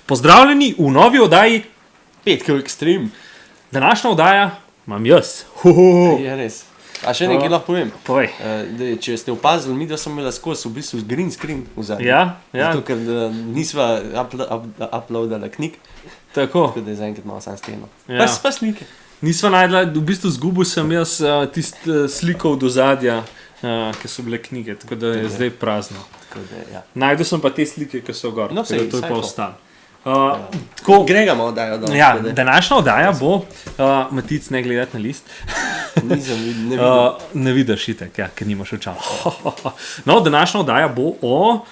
Pozdravljeni v novi oddaji Petkov Extreme. Današnja oddaja imam jaz. Je res. A še nekaj lahko povem? Povej. Če ste opazili, mi da sem imela skozi v bistvu green screen v zadnji. Ja. Zato, ker nisva uploadala knjig. Tako. Tako da je zaenkrat malo sam steno. Ja. Pa slike. Nisva najdla, v bistvu zgubil sem jaz tisto sliko od ozadja, ki so bile knjige, tako da je zdaj prazno. Ja. Najdel sem pa te slike, ki so gor, No, tako da to je pa to. ostalo. Grega malo dajo dol. Ja, današnja oddaja bo, Matic, ne gledati na list. Nisem ne videl. Ne vidiš itek, ja, ker nimaš očal. No, današnja oddaja bo o...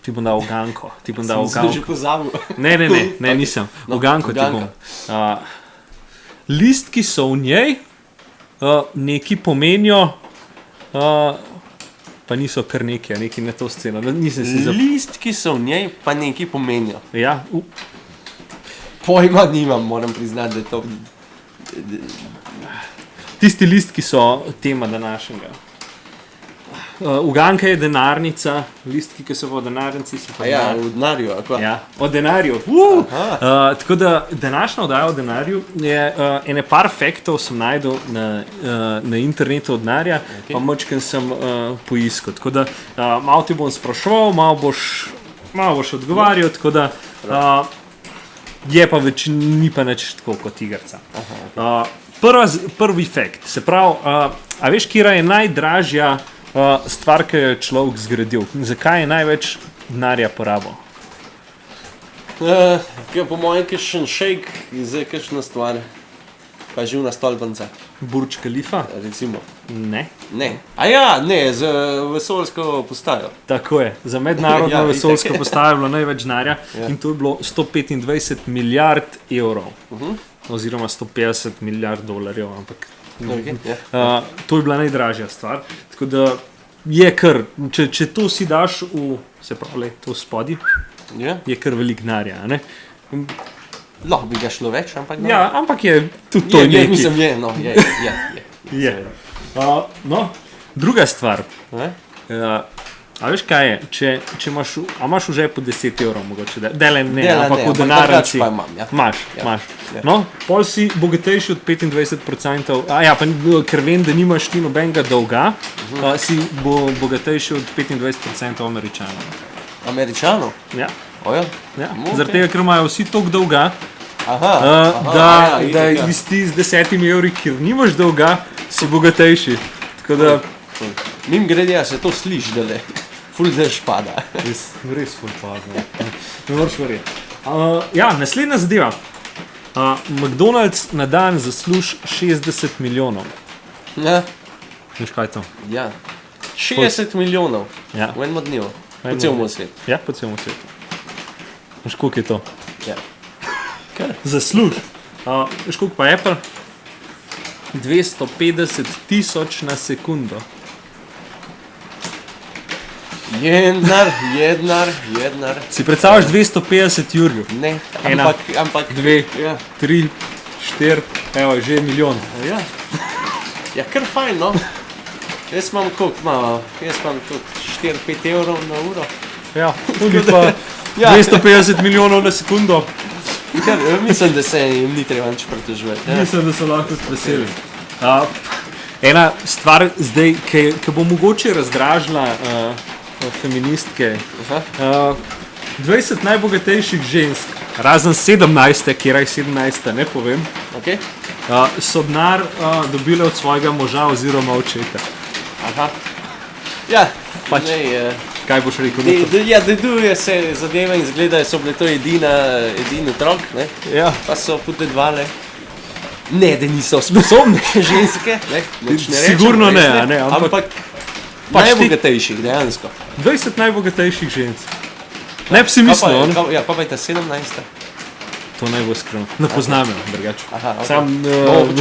ti bom dal uganko. Sem že pozabil. Ne, nisem. Uganko ti bom. Listki so v njej, neki pomenijo, pa niso kar neki na to sceno. Listki so v njej, pa nekaj pomenijo. Ja, Pojma nimam, moram priznati, da je to... tisti listki so tema današnjega. Uganka je denarnica, listki, ki so v denarnici, so pa Ja, v denarju, ako? Ja, o denarju. Tako da današnja oddaja o denarju je ene par faktov sem najdel na internetu od denarja, pa močken sem poiskal. Tako da malo ti bom spraševal, malo boš odgovarjal, tako da je pa ni pa nič tako kot igrca. Prvi fakt, se pravi, a veš, kera je najdražja stvar, ki je človek zgradil? Zakaj je največ denarja porabil? Po mojem, kakšen šejk, zdaj kakšna stvar, pa živna stolpnica, Burj Khalifa? recimo. Ne. Ne. A ja, ne, z vesoljsko postajo. Tako je. Za mednarodno Ja, vesoljsko itak. postajo je bilo največ denarja in to je bilo 125 milijard evrov. Oziroma 150 milijard dolarjev, ampak to je bila najdražja stvar. Tako da je kar, če to si daš v, se pravi, to spodaj, Ja, je kar velik denarja, ne? lahko bi ga šlo več, ampak no. Ja, ampak je tudi to je, nekaj. mislim, je. Je. No, druga stvar. Ne? A veš kaj je, če imaš v žepu 10 evrov mogoče, Dela ampak ne, v ampak denarnici drugače pa imam, ja. imaš. Ja. No, pol si bogatejši od 25%, ker vem, da nimaš ti nobenega dolga, si bogatejši od 25% Američanov. Američanov? Ja. Ojo? Ja. Okay. Zaradi tega, ker imajo vsi toliko dolga, da ti z 10 evri, ker nimaš dolga, si bogatejši. Tako da... Mim grede, se to sliši, da le. Ful dež pada. Res ful pada. Ne moreš verjeti. Naslednja zadeva. McDonald's na dan zasluži 60 milijonov. Ja, Veš kaj je to? ja. 60 milijonov Ja. v enem dnevu. Po enem celem dnevu. svetu. Ja, po celem svetu. Veš, koliko je to? Ja. Zasluži. Veš, koliko pa Apple? 250 tisoč na sekundo. Je denar. Si predstavljaš 250 jurjev? Ne, Ena, ampak 2, ja. 3, 4, evo, že milijon. Ja. Ja, kar fajn, no. Jaz imam koliko malo? Jaz imam tudi 4-5 evrov na uro. Ja, tudi pa Ja. 250 milijonov na sekundo. Kar, mislim, da se jim ni treba nič pritoževati. Ja. Mislim, da so lahko veseli. Ena stvar zdaj, ki bo mogoče razdražila feministke. 20 najbogatejših žensk, razen 17, kjer je 17, ne povem, Okay. so denar dobile od svojega moža oziroma očeta. Aha. Ja, Pač. Kaj boš rekel? Ja, deduje se zadeve in zgleda, so bile to edini otrok, ne? Ja. Pa so podedvale. Ne, da niso sposobne ženske, ne? Nič ne rečem, Sigurno ne, res a ne, ampak ampak pač najbogatejših, dejansko. 20 najbogatejših žensk. Ne bi si mislil, ne? Ja, pa je ta 17. To naj bo iskreno. Ne poznam jo, drugače. Aha, okay.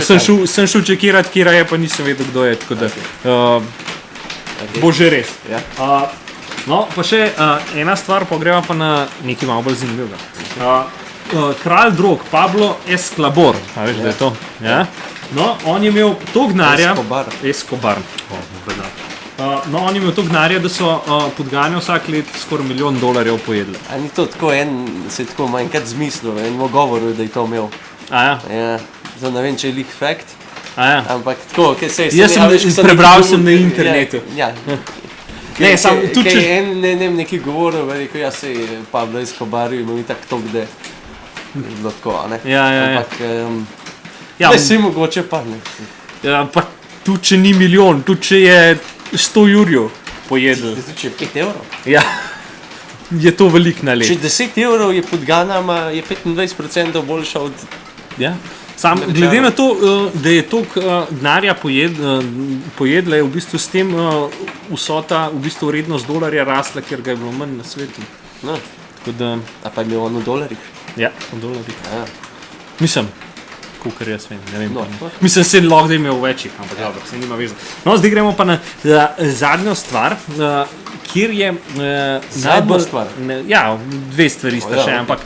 Sam sem šel čekirat, kjera je, pa nisem vedel, kdo je, tako da bo že res. Ja. No, pa še ena stvar, pa greva pa na nekaj malo bolj zanimivega. Kralj drog, Pablo Escobar, a veš, da je to? Ja? No, on je imel toliko denarja. Escobar. Escobar. No, oni imajo toliko denarja, da so podgane vsak let skoraj $1 milijon pojedli. A ni to tako se je tako manjkrat zmislil, enemu govoru, da je to imel. A ja? Ja, to ne vem, če je lik fact, A ja. ampak tako, kaj se je... Jaz sem prebral sem na internetu. Ja. Ne, sam tudi če... Ne vem, neki govoril, rekel, ja se je Pablo Escobar imel itak to, kde je bilo tako, a ne? Ja. Ampak, Ja, ne, si mogoče pa ne. ja, pa tudi če ni milijon, tudi če je 100 jurjev pojedel. Če je 5 evrov. Ja, je to veliko na let. Če 10 evrov je podganama, je 25% boljša od... Ja. Sam, glede na to, da je toliko denarja pojedla, je v bistvu s tem vsota, v bistvu vrednost dolarja rasla, ker ga je bilo manj na svetu. No, Tako da, a pa je imel on v dolarjih. ja, v dolarjih. Ja. Mislim, kolikor jaz vem, ne vem. No, Pa ne. Mislim, se lahko da je imel večjih, ampak dobro, se nima veze. No, zdaj gremo pa na zadnjo stvar, kjer je najbolj... stvar? Ja, dve stvari sta ja, še, okej. ampak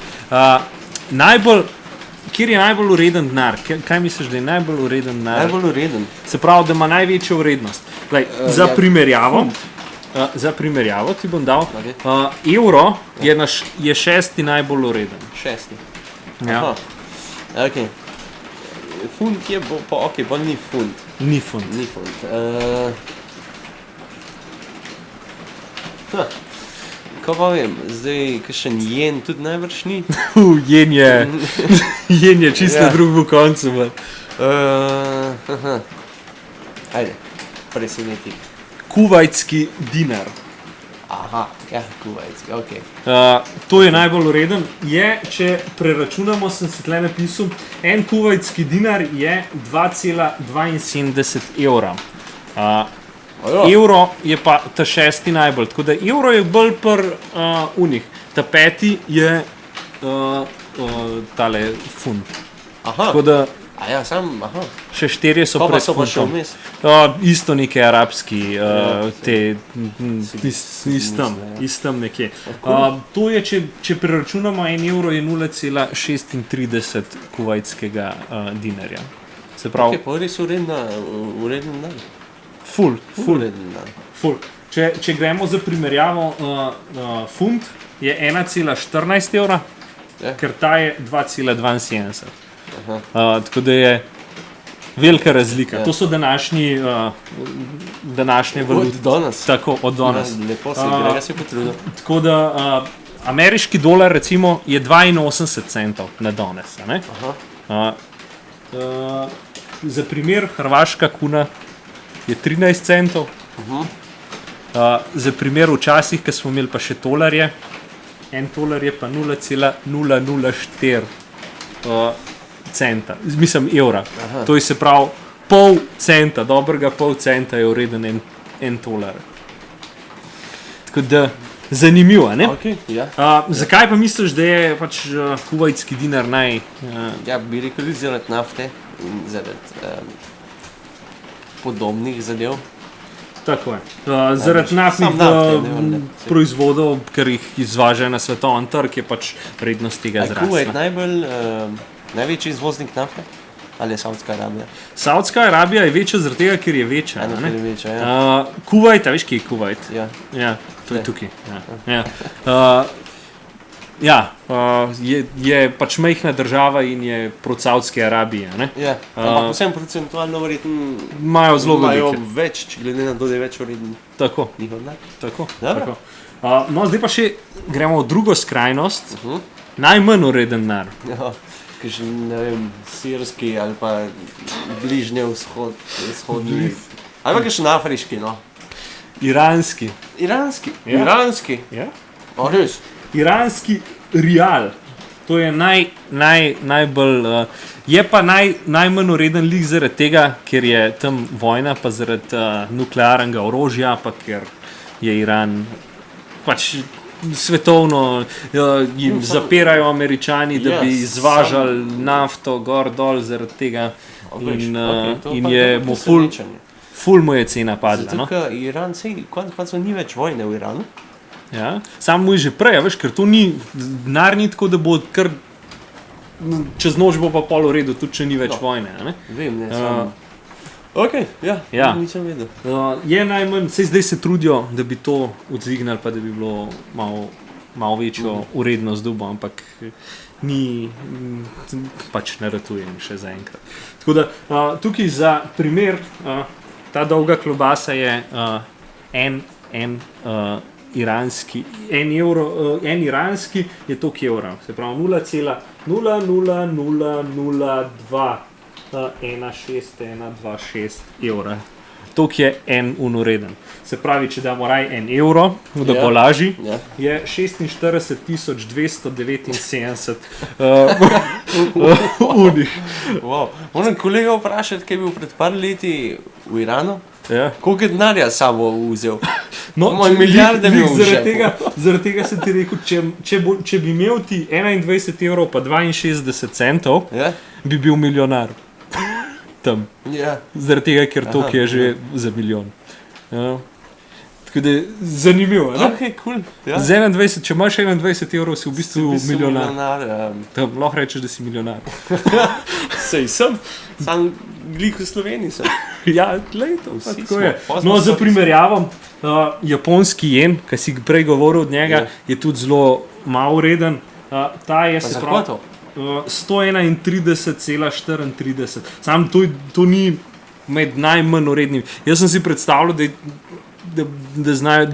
kjer je najbolj ureden denar? Kaj misliš, da je najbolj ureden denar? Najbolj ureden. Se pravi, da ima največjo vrednost. Glej, za primerjavo ti bom dal, Okay. evro je šesti najbolj ureden. 6. Ja. Aha. Ok. Funt je, ok, pa ni funt. Ni funt. Ni funt. Ko pa vem, zdaj, kakšen jen tudi najbrž ni. Jen je čisto Ja. drug v koncu. Man. Ajde, preseneti. Kuvajtski dinar. Aha, ja, kuvajtski, ok. To je najbolj ureden. Če preračunamo, sem se tle napisal, en kuvajtski dinar je 2,72 evra. Evro je pa ta šesti najbolj. Tako da evro je bolj unih. Ta peti je tale funt. Aha, Tako da a ja, aha. še štirje so Pa pred so pa še funtom. vmes. Isto neke arabski, te istam nekje. To je, če preračunamo, en evro je 0,36 kuvajtskega dinarja. Se pravi, Ok, pa res ureden dan. ful. Ureden dan. Če gremo za primerjavo, funt je 1,14 evra, Ja. ker ta je 2,72. Tako da je velika razlika. Ja. To so današnje valute. Od danes. Tako, od danes. Lepo se Grega si potrudil. Tako da ameriški dolar recimo je 82 centov na danes. A ne? Za primer, hrvaška kuna je 13 centov. Za primer, včasih, ko smo imeli pa še tolarje, en tolar je pa 0,004 centa, mislim evra. To je se pravi pol centa, dobrega pol centa je vreden en tolar. Tako da, zanimivo, ne? Ok, ja. Zakaj pa misliš, da je pač kuvajtski dinar Ja, bi rekel tudi zaradi nafte in zaradi podobnih zadev. Tako je. Zaradi naftnih Sam nafte, ne. proizvodov, ker jih izvažajo na svetovni trg, je pač vrednost tega Kuvajt zrasla. največji izvoznik nafte? Ali je Saudska Arabija? Saudska Arabija je večja zaradi tega, ker je večja. Eno, a ker ne? je večja, ja. Kuvajt, a veš, kje je Kuvajt? Ja. Ja, to je Ne. tukaj. Je pač majhna država in je proti Saudski Arabiji. a ne? Ja, ampak vsem procentualno verjetno Imajo zelo imajo velike. več, če glede na to, da je več vreden Tako. njihov denar. Tako, Dobro. tako. No, zdaj pa še gremo v drugo skrajnost. Najmanj ureden denar. Ja, kakšen, ne vem, sirski ali pa bližnje vzhodni. Ali pa kakšen afriški, no. Iranski. Iranski. Ja. Iranski. Ja? O, res. Iranski rial. To je najbolj. Je pa najmanj ureden lik zaradi tega, ker je tam vojna, pa zaradi nuklearnega orožja, pa ker je Iran pač svetovno jim zapirajo Američani, da bi izvažali nafto gor dol zaradi tega. In je mu ful mu je cena padla. Zato, No? ker Iran, sej, konec koncev ni več vojne v Iranu. Ja. Sam mu je že prej, a veš, ker to ni denar, ni tako, da bo kar čez noč bo pa pol v redu, tudi če ni več vojne. A ne? Vem, ne, sam. Ok, ja, Ja. nisem vedel. Je najmanj, saj zdaj se trudijo, da bi to odzignili, pa da bi bilo malo večjo urednost dobo, ampak ni, pač ne ratujem še zaenkrat. Tako da tukaj za primer, ta dolga klobasa je en iranski je toliko evra, se pravi 0,00002 16126 evra. Toliko je en unoreden. Se pravi, če damo raj en evro, da bo lažji, je 46 279 unih. Wow. Moram kolega vprašati, kaj je bil pred par leti v Iranu? Ja. Koliko je denarja sabo vzel? No, milijarde mi zaradi tega sem ti rekel, če bi imel ti 21 evrov pa 62 centov, bi bil milijonar. Tam. Zaradi tega, ker to je že za milijon. Tako da je zanimivo. Okay, cool. Z 21, če imaš 21 evrov, si v bistvu milijonar. Lahko rečeš, da si milijonar. Sej sem. Sam glik v Sloveniji sem. Ja, glej to. Tako je. No, za primerjavo, japonski jen, ki si prej govoril od njega, je tudi zelo malo ureden. Ta je se pravi 131,34. Sam to ni med najmanj urednim. Jaz sem si predstavljal, da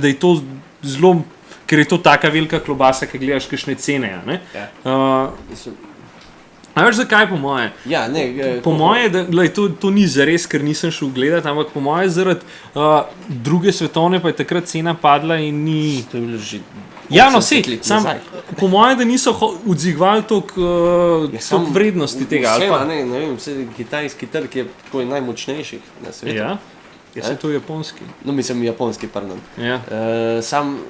je to zelo, ker je to taka velika klobasa, ki gledaš kakšne cene. A veš zakaj po moje? Ja, ne. Po moje, da to ni zares, ker nisem šel gledati, ampak po moje zaradi druge svetovne pa je takrat cena padla in ni... To je bilo že... Ja, no, po mojem, da niso odzivali toliko vrednosti tega. Ne vem, kitajski trg je tako najmočnejših na svetu. Ja, je to japonski. No, mislim japonski, pardon. Ja. Sam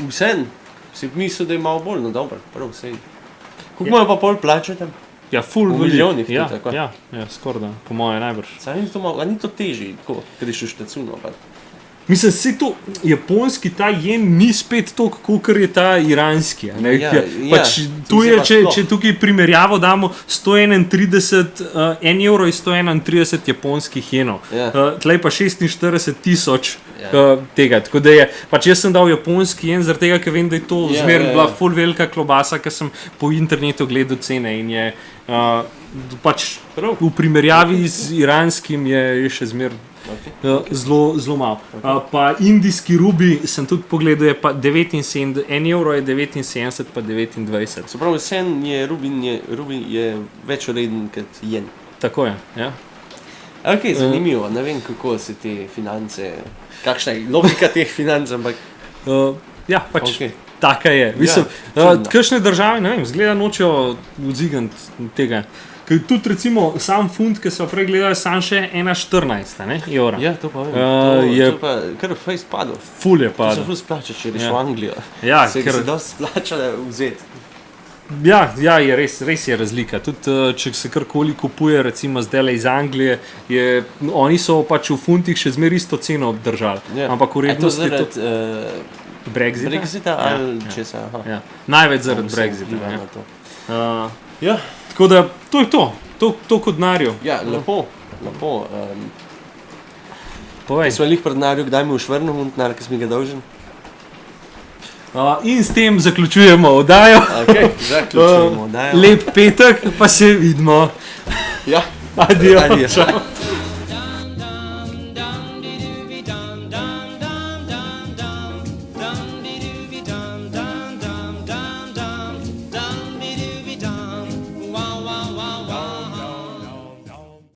vsem si mislil, da je malo bolj, no dobro, prav vsej. Kako imajo pa pol plače tam? Ja, full v milijonih. Ja, skoraj da, po moje najbrž. Sam ni to težji, tako, ker je šuštacuno pa. Mislim, se to japonski, ta jen ni spet toliko, kot je ta iranski. Če tukaj primerjavo damo 131 evro in 131 japonskih jenov, tlej pa 46,000 tega. Tako da je, pač jaz sem dal japonski jen, zaradi tega, ker vem, da je to zmer bila full velika klobasa, ker sem po internetu gledal cene in je pač v primerjavi z iranskim je še zmer zelo malo. Pa indijski rubi sem tudi pogledal, je pa 79, 1 evro je 79 pa 29. Se pravi, sen je rubin je več ureden kot jen. Tako je, ja. Ok, zanimivo, ne vem kako se te finance, kakšna je logika teh financ, ampak... Ja, pač taka je. Mislim, kakšne države, ne vem, zgleda nočejo odzigant tega. Ker tudi recimo sam funt, ki so prej gledali, sam še 1,14 evra. Ja, to pa vem. To pa kar fejst padlo. Ful je padlo. To se ful splača, če greš v Anglijo. Ja, se dosti splača vzeti. Ja, je res je razlika. Tudi če se karkoli kupuje, recimo zdaj iz Anglije, oni so pač v funtih še zmer isto ceno obdržali. Ampak urednost je to zaradi Brexita ali česa? Največ zaradi Brexita. Ja. Tako da, to je to kot denarju. Ja, lepo. Povej. Smo lih pred denarju, kdaj mi ušvrnemo denar, ki smo ga dolžen? In s tem zaključujemo oddajo. Zaključujemo oddajo. Lep petek, pa se vidimo. Ja. Adijo.